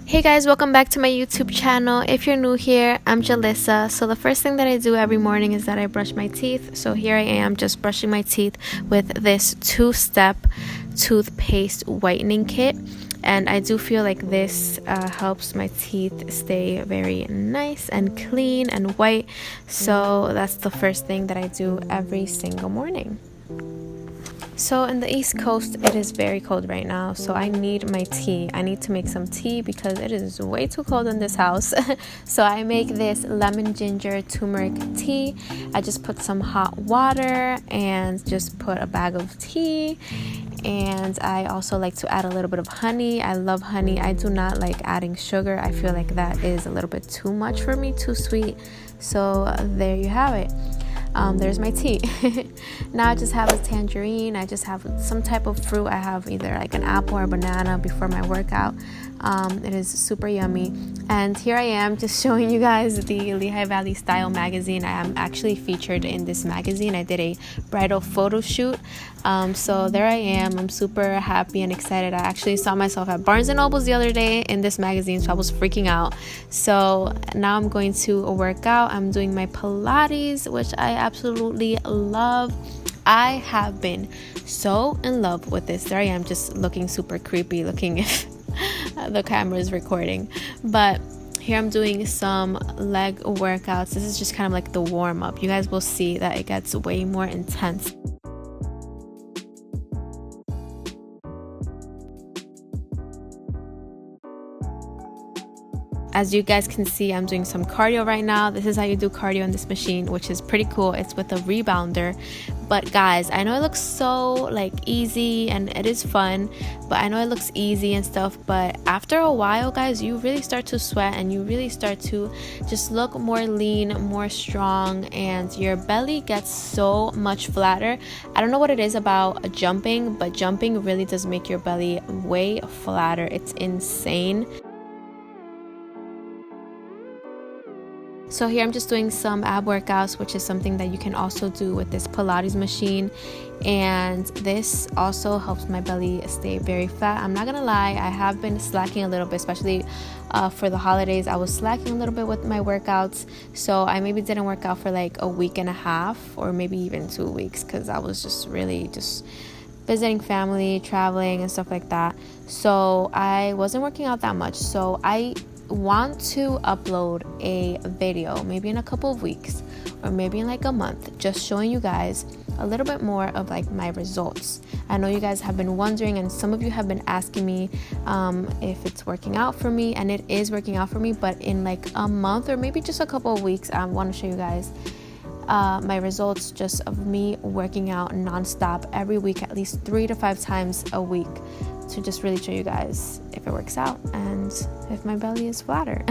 Hey guys, welcome back to my YouTube channel. If you're new here, I'm Julissa. So the first thing that I do every morning is that I brush my teeth. So here I am just brushing my teeth with this two-step toothpaste whitening kit. And I do feel like this helps my teeth stay very nice and clean and white. So that's the first thing that I do every single morning. So in the East Coast, it is very cold right now, so I need my tea. I need to make some tea because it is way too cold in this house. So I make this lemon ginger turmeric tea. I just put some hot water and just put a bag of tea. And I also like to add a little bit of honey. I love honey. I do not like adding sugar. I feel like that is a little bit too much for me, too sweet. So there you have it. There's my tea. Now I just have a tangerine. I just have some type of fruit. I have either like an apple or a banana before my workout. It is super yummy. And here I am just showing you guys the Lehigh Valley Style magazine. I am actually featured in this magazine. I did a bridal photo shoot. So there I am. I'm super happy and excited. I actually saw myself at Barnes & Noble's the other day in this magazine, so I was freaking out. So now I'm going to work out. I'm doing my Pilates, which I absolutely love. I have been so in love with this. There I am just looking super creepy, looking if the camera is recording. But here I'm doing some leg workouts. This is just kind of like the warm-up. You guys will see that it gets way more intense. As you guys can see, I'm doing some cardio right now. This is how you do cardio in this machine, which is pretty cool. It's with a rebounder. But guys, I know it looks so like easy and it is fun, but I know it looks easy and stuff, but after a while, guys, you really start to sweat and you really start to just look more lean, more strong, and your belly gets so much flatter. I don't know what it is about jumping, but jumping really does make your belly way flatter. It's insane. So here I'm just doing some ab workouts, which is something that you can also do with this Pilates machine. And this also helps my belly stay very flat. I'm not gonna lie, I have been slacking a little bit, especially for the holidays. I was slacking a little bit with my workouts. So I maybe didn't work out for like a week and a half or maybe even 2 weeks because I was just really just visiting family, traveling and stuff like that. So I wasn't working out that much. So I want to upload a video maybe in a couple of weeks or maybe in like a month, just showing you guys a little bit more of like my results. I know you guys have been wondering, and some of you have been asking me if it's working out for me, and it is working out for me, but in like a month or maybe just a couple of weeks, I want to show you guys my results just of me working out non-stop every week, at least 3 to 5 times a week, to just really show you guys if it works out and if my belly is flatter.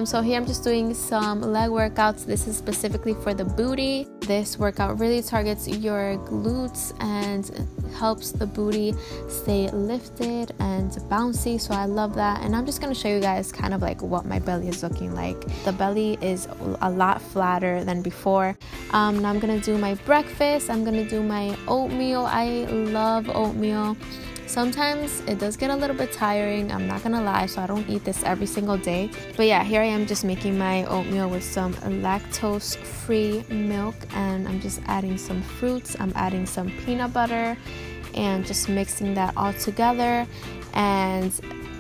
So here I'm just doing some leg workouts. This is specifically for the booty. This workout really targets your glutes and helps the booty stay lifted and bouncy, so I love that. And I'm just going to show you guys kind of like what my belly is looking like. The belly is a lot flatter than before. Now I'm going to do my breakfast. I'm going to do my oatmeal. I love oatmeal. Sometimes it does get a little bit tiring, I'm not gonna lie, so I don't eat this every single day. But yeah, here I am just making my oatmeal with some lactose-free milk, and I'm just adding some fruits. I'm adding some peanut butter and just mixing that all together. And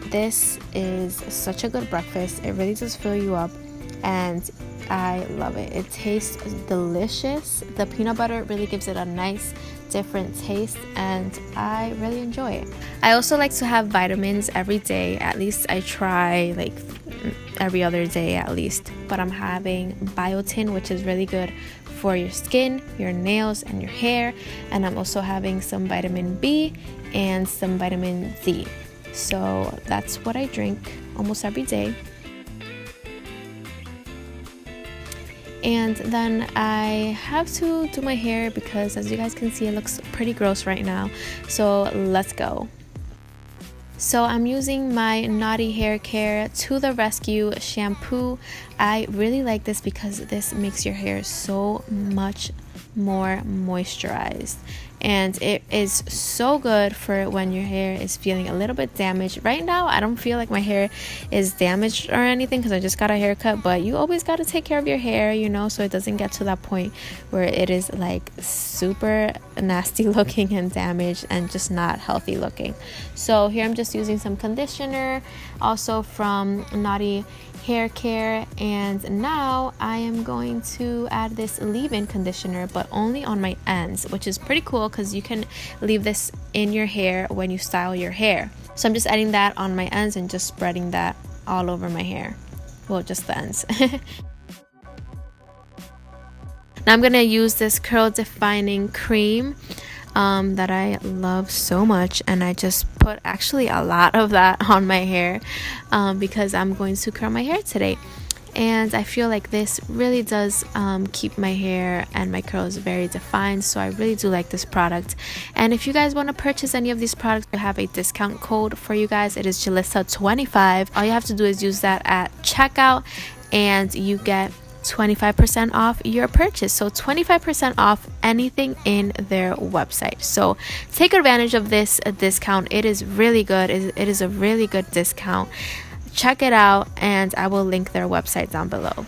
this is such a good breakfast. It really does fill you up, and I love it. It tastes delicious. The peanut butter really gives it a nice different taste, and I really enjoy it. I also like to have vitamins every day. At least I try like every other day at least. But I'm having biotin, which is really good for your skin, your nails, and your hair. And I'm also having some vitamin B and some vitamin D. So that's what I drink almost every day. And then I have to do my hair because, as you guys can see, it looks pretty gross right now. So let's go. So I'm using my Naughty Haircare To The Rescue shampoo. I really like this because this makes your hair so much more moisturized, and it is so good for when your hair is feeling a little bit damaged. Right now I don't feel like my hair is damaged or anything because I just got a haircut, but you always got to take care of your hair, you know, so it doesn't get to that point where it is like super nasty looking and damaged and just not healthy looking. So here I'm just using some conditioner, also from Naughty Haircare, and now I am going to add this leave-in conditioner, but only on my ends, which is pretty cool because you can leave this in your hair when you style your hair. So I'm just adding that on my ends and just spreading that all over my hair, well, just the ends. Now I'm gonna use this curl defining cream that I love so much, and I just put actually a lot of that on my hair because I'm going to curl my hair today, and I feel like this really does keep my hair and my curls very defined. So I really do like this product, and if you guys want to purchase any of these products, I have a discount code for you guys. It is Julissa25. All you have to do is use that at checkout and you get 25% off your purchase. So 25% off anything in their website. So take advantage of this discount. It is really good. It is a really good discount. Check it out, and I will link their website down below.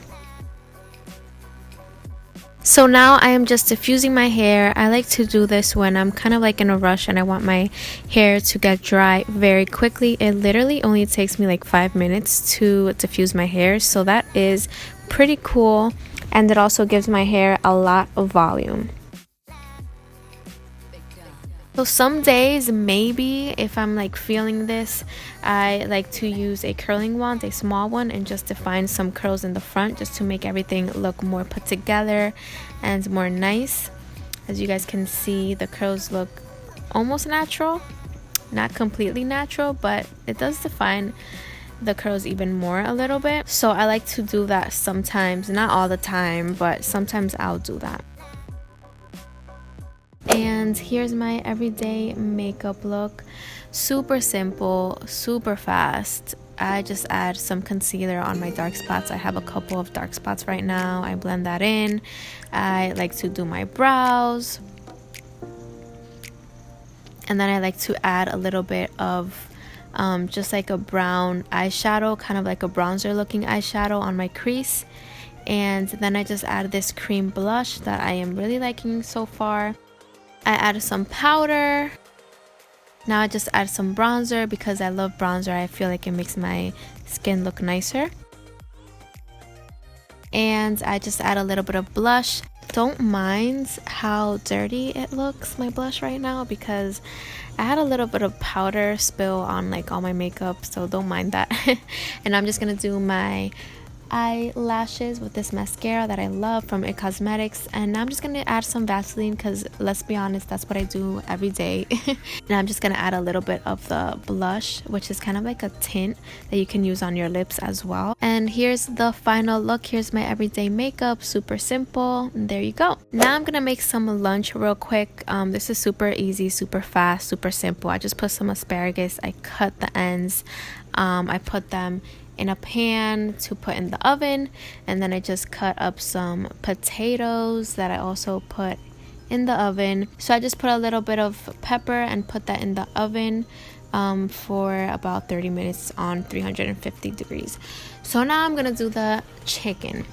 So now I am just diffusing my hair. I like to do this when I'm kind of like in a rush and I want my hair to get dry very quickly. It literally only takes me like 5 minutes to diffuse my hair, so that is pretty cool, and it also gives my hair a lot of volume. So some days, maybe if I'm like feeling this, I like to use a curling wand, a small one, and just define some curls in the front just to make everything look more put together and more nice. As you guys can see, the curls look almost natural, not completely natural, but it does define the curls even more a little bit. So I like to do that sometimes, not all the time, but sometimes I'll do that. And here's my everyday makeup look. Super simple, super fast. I just add some concealer on my dark spots. I have a couple of dark spots right now. I blend that in. I like to do my brows, and then I like to add a little bit of just like a brown eyeshadow, kind of like a bronzer looking eyeshadow on my crease. And then I just add this cream blush that I am really liking so far. I add some powder. Now I just add some bronzer because I love bronzer. I feel like it makes my skin look nicer. And I just add a little bit of blush. Don't mind how dirty it looks, my blush right now, because I had a little bit of powder spill on like all my makeup, so don't mind that. And I'm just gonna do my eyelashes with this mascara that I love from It Cosmetics, and now I'm just gonna add some Vaseline because let's be honest, that's what I do every day. And I'm just gonna add a little bit of the blush, which is kind of like a tint that you can use on your lips as well. And here's the final look. Here's my everyday makeup, super simple, and there you go. Now I'm gonna make some lunch real quick. This is super easy, super fast, super simple. I just put some asparagus, I cut the ends, I put them in a pan to put in the oven, and then I just cut up some potatoes that I also put in the oven. So I just put a little bit of pepper and put that in the oven for about 30 minutes on 350 degrees. So now I'm gonna do the chicken.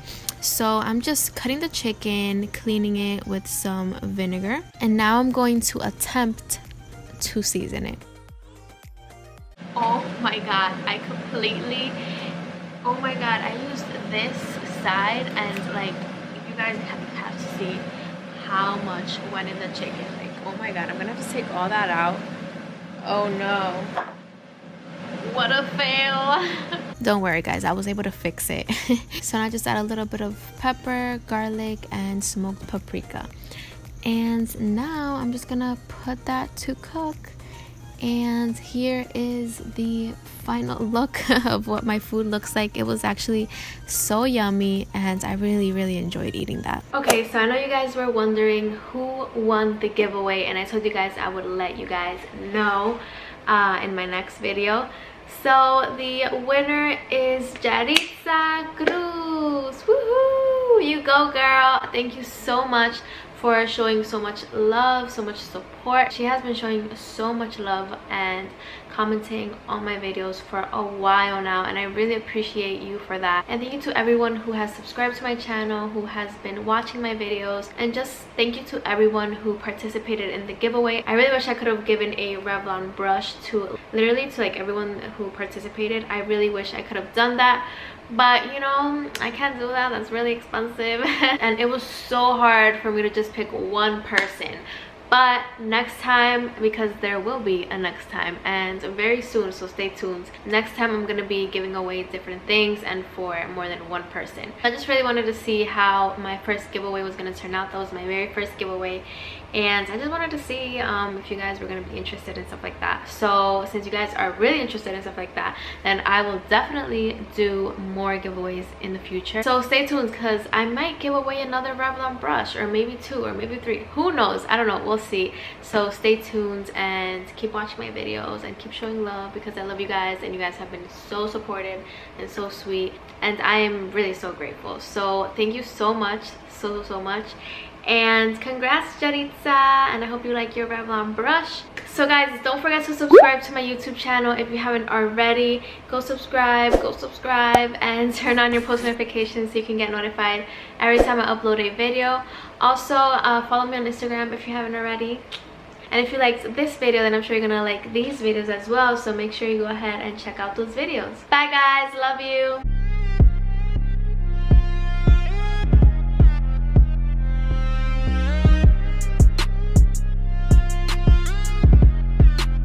So I'm just cutting the chicken, cleaning it with some vinegar, and now I'm going to attempt to season it. Oh my god, I used this side, and like, you guys have to see how much went in the chicken. Like, oh my god, I'm gonna have to take all that out. Oh no, what a fail. Don't worry guys, I was able to fix it. So now I just add a little bit of pepper, garlic, and smoked paprika, and now I'm just gonna put that to cook. And here is the final look of what my food looks like. It was actually so yummy, and I really enjoyed eating that. Okay, so I know you guys were wondering who won the giveaway, and I told you guys I would let you guys know in my next video. So the winner is Julissa Cruz. Woohoo! You go, girl. Thank you so much for showing so much love, so much support. She has been showing so much love and commenting on my videos for a while now, and I really appreciate you for that. And thank you to everyone who has subscribed to my channel, who has been watching my videos, and just thank you to everyone who participated in the giveaway. I really wish I could have given a Revlon brush to like everyone who participated. I really wish I could have done that, but you know, I can't do that. That's really expensive. And it was so hard for me to just pick one person. But next time, because there will be a next time, and very soon, so stay tuned. Next time I'm gonna be giving away different things and for more than one person. I just really wanted to see how my first giveaway was gonna turn out. That was my very first giveaway, and I just wanted to see if you guys were gonna be interested in stuff like that. So since you guys are really interested in stuff like that, then I will definitely do more giveaways in the future. So stay tuned, because I might give away another Revlon brush, or maybe 2 or maybe 3. Who knows? I don't know. We'll see. So stay tuned and keep watching my videos and keep showing love, because I love you guys, and you guys have been so supportive and so sweet, and I am really so grateful. So thank you so much, so much. And congrats, Julissa, and I hope you like your Revlon brush. So guys, don't forget to subscribe to my YouTube channel if you haven't already. Go subscribe, and turn on your post notifications so you can get notified every time I upload a video. Also, follow me on Instagram if you haven't already. And if you liked this video, then I'm sure you're gonna like these videos as well, so make sure you go ahead and check out those videos. Bye guys, love you.